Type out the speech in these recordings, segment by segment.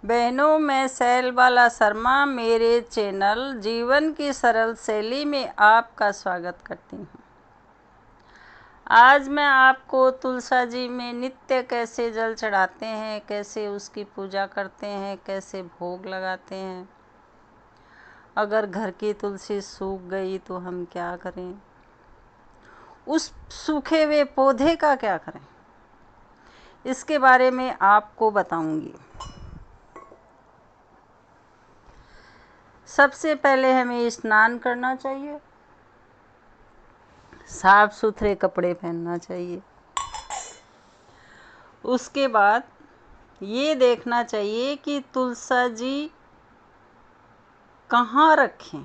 बहनों, मैं शैलबाला शर्मा मेरे चैनल जीवन की सरल शैली में आपका स्वागत करती हूँ। आज मैं आपको तुलसा जी में नित्य कैसे जल चढ़ाते हैं, कैसे उसकी पूजा करते हैं, कैसे भोग लगाते हैं, अगर घर की तुलसी सूख गई तो हम क्या करें, उस सूखे हुए पौधे का क्या करें, इसके बारे में आपको बताऊंगी। सबसे पहले हमें स्नान करना चाहिए, साफ सुथरे कपड़े पहनना चाहिए। उसके बाद ये देखना चाहिए कि तुलसा जी कहाँ रखें,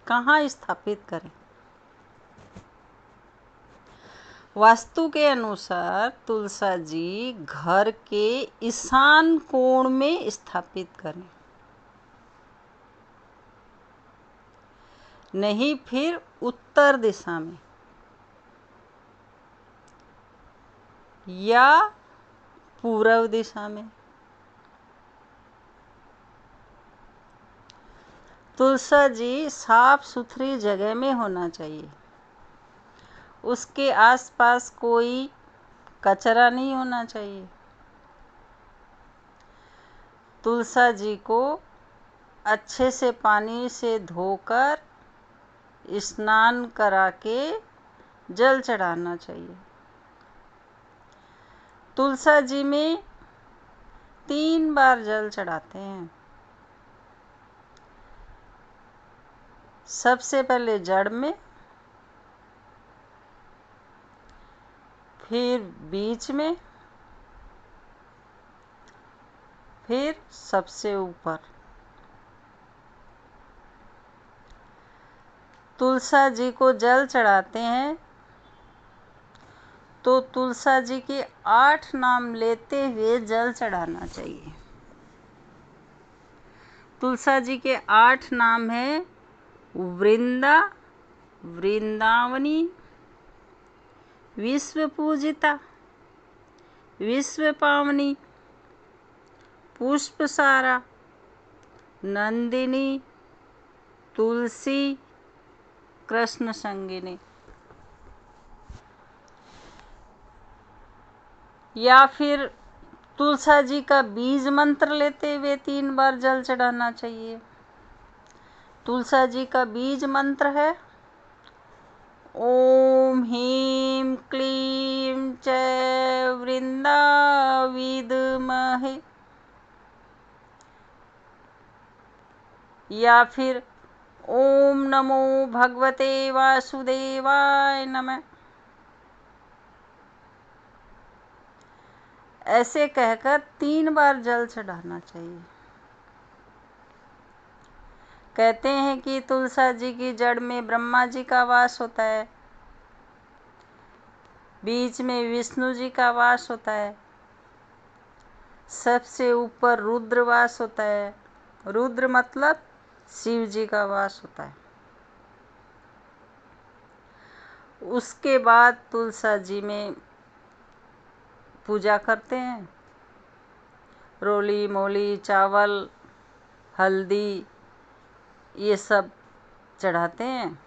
कहाँ स्थापित करें। वास्तु के अनुसार तुलसा जी घर के ईशान कोण में स्थापित करें, नहीं फिर उत्तर दिशा में या पूर्व दिशा में। तुलसा जी साफ सुथरी जगह में होना चाहिए, उसके आसपास कोई कचरा नहीं होना चाहिए। तुलसा जी को अच्छे से पानी से धोकर स्नान करा के जल चढ़ाना चाहिए। तुलसा जी में 3 बार जल चढ़ाते हैं। सबसे पहले जड़ में, फिर बीच में, फिर सबसे ऊपर। तुलसा जी को जल चढ़ाते हैं तो तुलसा जी के 8 नाम लेते हुए जल चढ़ाना चाहिए। तुलसा जी के 8 नाम हैं वृंदा, वृंदावनी, विश्व पूजिता, विश्व पावनी, पुष्पसारा, नंदिनी, तुलसी, कृष्ण संगिनी। या फिर तुलसा जी का बीज मंत्र लेते हुए 3 बार जल चढ़ाना चाहिए। तुलसा जी का बीज मंत्र है ओम ह्रीं क्लीं च वृंदा विद्महे, या फिर ओम नमो भगवते वासुदेवाय नमः। ऐसे कहकर 3 बार जल चढ़ाना चाहिए। कहते हैं कि तुलसा जी की जड़ में ब्रह्मा जी का वास होता है, बीच में विष्णु जी का वास होता है, सबसे ऊपर रुद्र वास होता है। रुद्र मतलब शिव जी का वास होता है। उसके बाद तुलसा जी में पूजा करते हैं। रोली मोली, चावल, हल्दी ये सब चढ़ाते हैं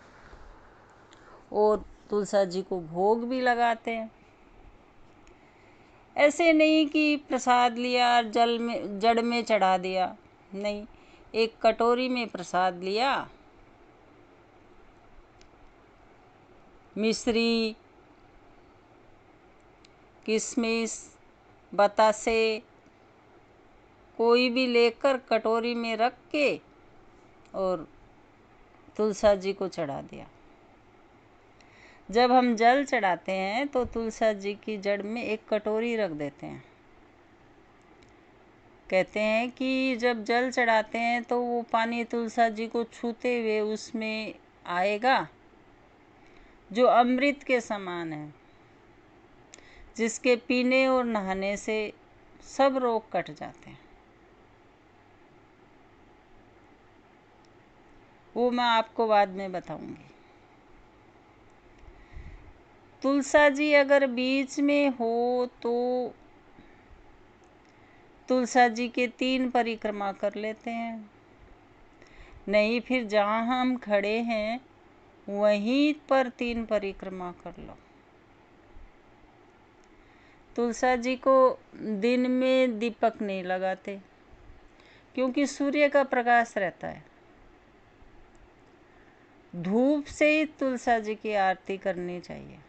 और तुलसा जी को भोग भी लगाते हैं। ऐसे नहीं कि प्रसाद लिया जल में जड़ में चढ़ा दिया, नहीं, एक कटोरी में प्रसाद लिया, मिश्री, किशमिश, बतासे कोई भी लेकर कटोरी में रख के और तुलसा जी को चढ़ा दिया। जब हम जल चढ़ाते हैं तो तुलसा जी की जड़ में एक कटोरी रख देते हैं। कहते हैं कि जब जल चढ़ाते हैं तो वो पानी तुलसा जी को छूते हुए उसमें आएगा जो अमृत के समान है, जिसके पीने और नहाने से सब रोग कट जाते हैं। वो मैं आपको बाद में बताऊंगी। तुलसा जी अगर बीच में हो तो तुलसा जी के 3 परिक्रमा कर लेते हैं। नहीं, फिर जहाँ हम खड़े हैं वहीं पर 3 परिक्रमा कर लो। तुलसा जी को दिन में दीपक नहीं लगाते, क्योंकि सूर्य का प्रकाश रहता है। धूप से ही तुलसा जी की आरती करनी चाहिए।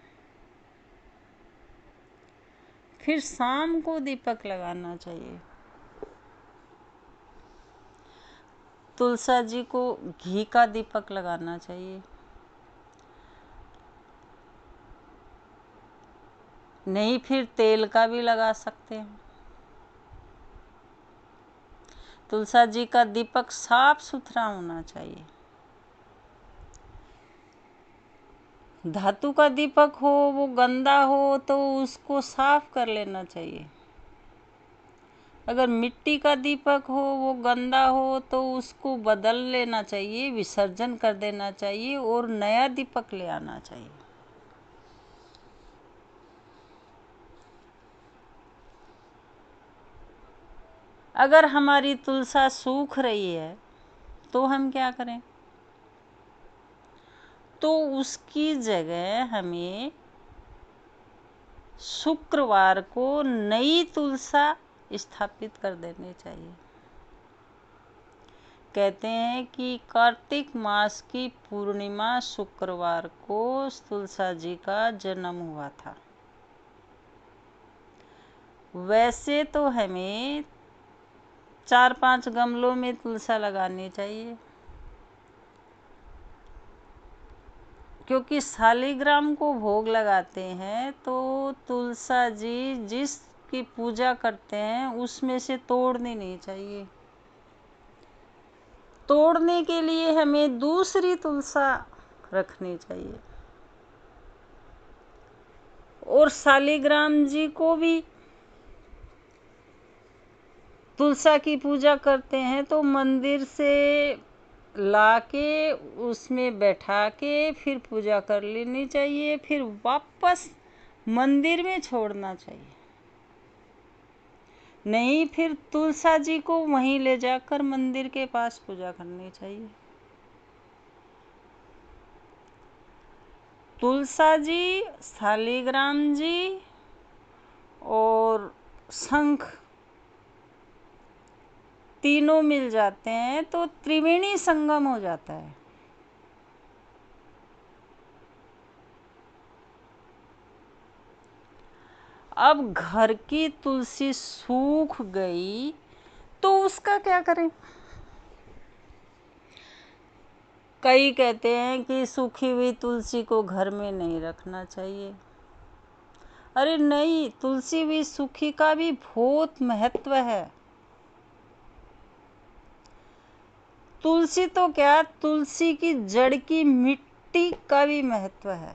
फिर शाम को दीपक लगाना चाहिए। तुलसा जी को घी का दीपक लगाना चाहिए। नहीं, फिर तेल का भी लगा सकते हैं। तुलसा जी का दीपक साफ सुथरा होना चाहिए। धातु का दीपक हो, वो गंदा हो तो उसको साफ कर लेना चाहिए। अगर मिट्टी का दीपक हो, वो गंदा हो तो उसको बदल लेना चाहिए, विसर्जन कर देना चाहिए और नया दीपक ले आना चाहिए। अगर हमारी तुलसा सूख रही है तो हम क्या करें? तो उसकी जगह हमें शुक्रवार को नई तुलसा स्थापित कर देनी चाहिए। कहते हैं कि कार्तिक मास की पूर्णिमा शुक्रवार को तुलसा जी का जन्म हुआ था। वैसे तो हमें 4-5 गमलों में तुलसा लगानी चाहिए, क्योंकि शालिग्राम को भोग लगाते हैं तो तुलसा जी जिसकी पूजा करते हैं उसमें से तोड़नी नहीं चाहिए। तोड़ने के लिए हमें दूसरी तुलसा रखनी चाहिए। और शालिग्राम जी को भी तुलसा की पूजा करते हैं तो मंदिर से लाके उसमें बैठा के फिर पूजा कर लेनी चाहिए, फिर वापस मंदिर में छोड़ना चाहिए। नहीं, फिर तुलसा जी को वहीं ले जाकर मंदिर के पास पूजा करनी चाहिए। तुलसा जी, शालिग्राम जी और शंख तीनों मिल जाते हैं तो त्रिवेणी संगम हो जाता है। अब घर की तुलसी सूख गई तो उसका क्या करें? कई कहते हैं कि सूखी हुई तुलसी को घर में नहीं रखना चाहिए। अरे नहीं, तुलसी हुई सूखी का भी बहुत महत्व है। तुलसी तो क्या, तुलसी की जड़ की मिट्टी का भी महत्व है।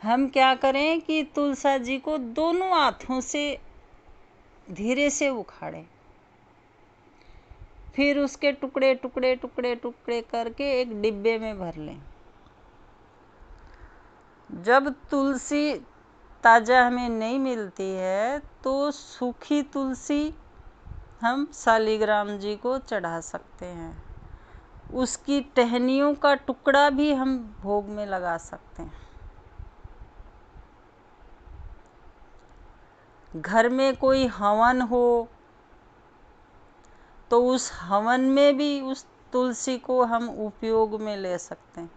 हम क्या करें कि तुलसा जी को दोनों हाथों से धीरे से उखाड़ें, फिर उसके टुकड़े टुकड़े टुकड़े टुकड़े करके एक डिब्बे में भर लें। जब तुलसी ताज़ा हमें नहीं मिलती है तो सूखी तुलसी हम शालिग्राम जी को चढ़ा सकते हैं। उसकी टहनियों का टुकड़ा भी हम भोग में लगा सकते हैं। घर में कोई हवन हो तो उस हवन में भी उस तुलसी को हम उपयोग में ले सकते हैं।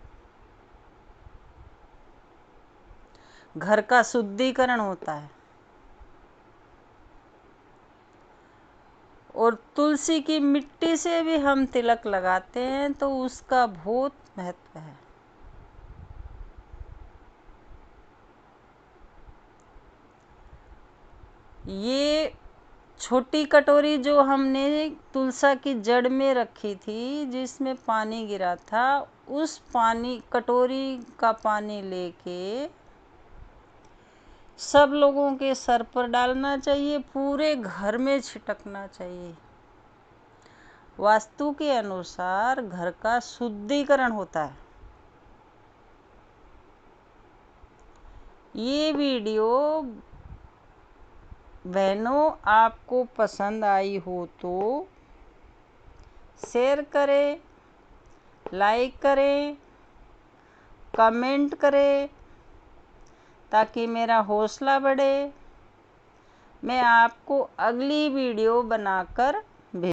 घर का शुद्धिकरण होता है। और तुलसी की मिट्टी से भी हम तिलक लगाते हैं तो उसका बहुत महत्व है। ये छोटी कटोरी जो हमने तुलसा की जड़ में रखी थी जिसमें पानी गिरा था, उस कटोरी का पानी लेके सब लोगों के सर पर डालना चाहिए, पूरे घर में छिटकना चाहिए। वास्तु के अनुसार घर का शुद्धिकरण होता है। ये वीडियो बहनों आपको पसंद आई हो तो शेयर करें, लाइक करें, कमेंट करें ताकि मेरा हौसला बढ़े। मैं आपको अगली वीडियो बनाकर